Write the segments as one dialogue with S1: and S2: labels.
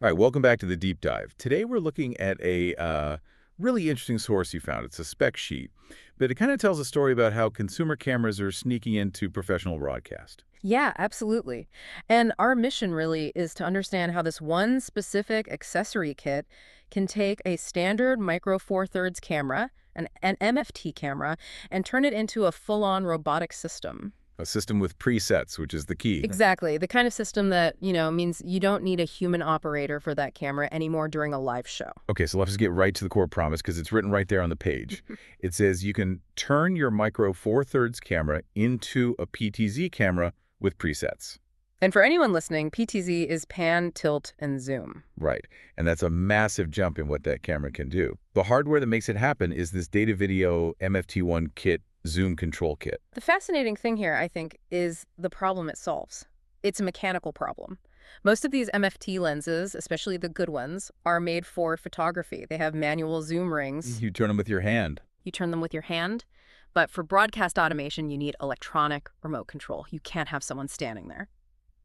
S1: All right, welcome back to the deep dive. Today we're looking at a really interesting source you found. It's a spec sheet, but it kind of tells a story about how consumer cameras are sneaking into professional broadcast.
S2: Yeah, absolutely. And our mission really is to understand how this one specific accessory kit can take a standard micro four thirds camera, an MFT camera, and turn it into a full-on robotic system.
S1: A system with presets, which is the key.
S2: Exactly. The kind of system that, means you don't need a human operator for that camera anymore during a live show.
S1: Okay, so let's just get right to the core promise because it's written right there on the page. It says you can turn your micro four thirds camera into a PTZ camera with presets.
S2: And for anyone listening, PTZ is pan, tilt, and zoom.
S1: Right. And that's a massive jump in what that camera can do. The hardware that makes it happen is this Datavideo MFT-1 Kit zoom control kit.
S2: The fascinating thing here, I think, is the problem it solves. It's a mechanical problem. Most of these MFT lenses, especially the good ones, are made for photography. They have manual zoom rings.
S1: You turn them with your hand.
S2: You turn them with your hand. But for broadcast automation, you need electronic remote control. You can't have someone standing there.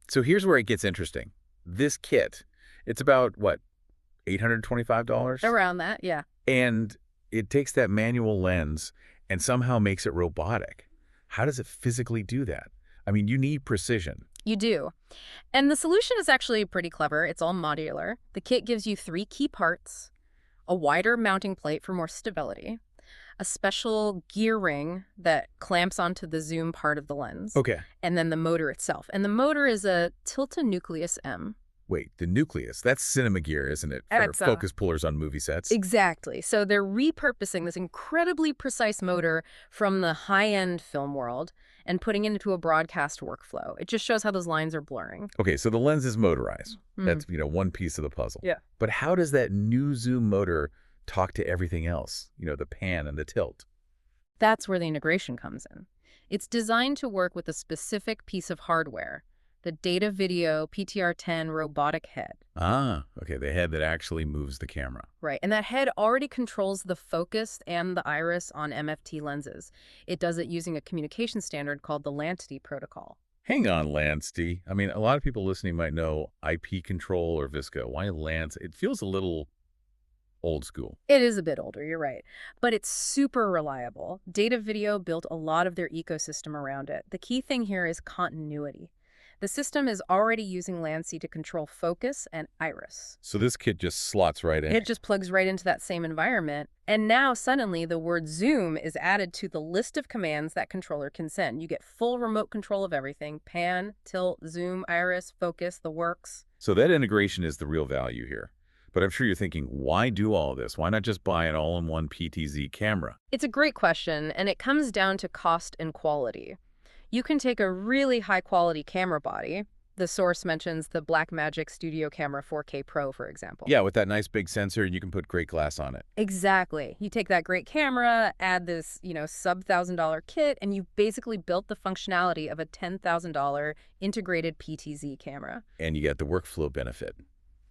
S1: So here's where it gets interesting. This kit, it's about, what, $825?
S2: Around that, yeah.
S1: And it takes that manual lens and somehow makes it robotic. How does it physically do that? I mean, you need precision.
S2: You do. And the solution is actually pretty clever. It's all modular. The kit gives you 3 key parts, a wider mounting plate for more stability, a special gear ring that clamps onto the zoom part of the lens,
S1: Okay.
S2: and then the motor itself. And the motor is a Tilta Nucleus-M.
S1: Wait, the Nucleus, that's cinema gear, isn't it? For
S2: That's,
S1: focus pullers on movie sets.
S2: Exactly. So they're repurposing this incredibly precise motor from the high-end film world and putting it into a broadcast workflow. It just shows how those lines are blurring.
S1: Okay, so the lens is motorized.
S2: Mhm.
S1: That's, one piece of the puzzle.
S2: Yeah.
S1: But how does that new zoom motor talk to everything else? The pan and the tilt.
S2: That's where the integration comes in. It's designed to work with a specific piece of hardware, the Datavideo PTR-10 robotic head.
S1: Ah, okay, the head that actually moves the camera.
S2: Right, and that head already controls the focus and the iris on MFT lenses. It does it using a communication standard called the LANTD protocol.
S1: Hang on, Lansty. I mean, a lot of people listening might know IP control or Visco. Why Lance? It feels a little old school.
S2: It is a bit older, you're right, but it's super reliable. Datavideo built a lot of their ecosystem around it. The key thing here is continuity. The system is already using LANC to control focus and iris.
S1: So this kit just slots right in.
S2: It just plugs right into that same environment. And now suddenly the word zoom is added to the list of commands that controller can send. You get full remote control of everything: pan, tilt, zoom, iris, focus, the works.
S1: So that integration is the real value here. But I'm sure you're thinking, why do all this? Why not just buy an all-in-one PTZ camera?
S2: It's a great question, and it comes down to cost and quality. You can take a really high-quality camera body. The source mentions the Blackmagic Studio Camera 4K Pro, for example.
S1: Yeah, with that nice big sensor, and you can put great glass on it.
S2: Exactly. You take that great camera, add this, sub-$1,000 kit, and you've basically built the functionality of a $10,000 integrated PTZ camera.
S1: And you get the workflow benefit,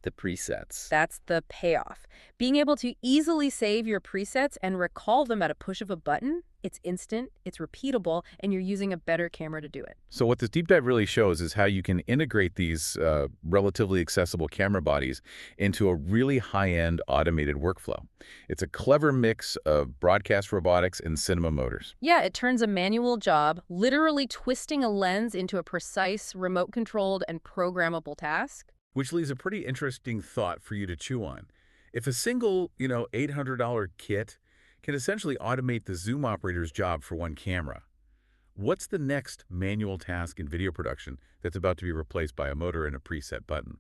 S1: the presets.
S2: That's the payoff. Being able to easily save your presets and recall them at a push of a button, it's instant, it's repeatable, and you're using a better camera to do it.
S1: So what this deep dive really shows is how you can integrate these relatively accessible camera bodies into a really high-end automated workflow. It's a clever mix of broadcast robotics and cinema motors.
S2: Yeah, it turns a manual job, literally twisting a lens into a precise, remote-controlled, and programmable task.
S1: Which leaves a pretty interesting thought for you to chew on. If a single, $800 kit can essentially automate the zoom operator's job for one camera, what's the next manual task in video production that's about to be replaced by a motor and a preset button?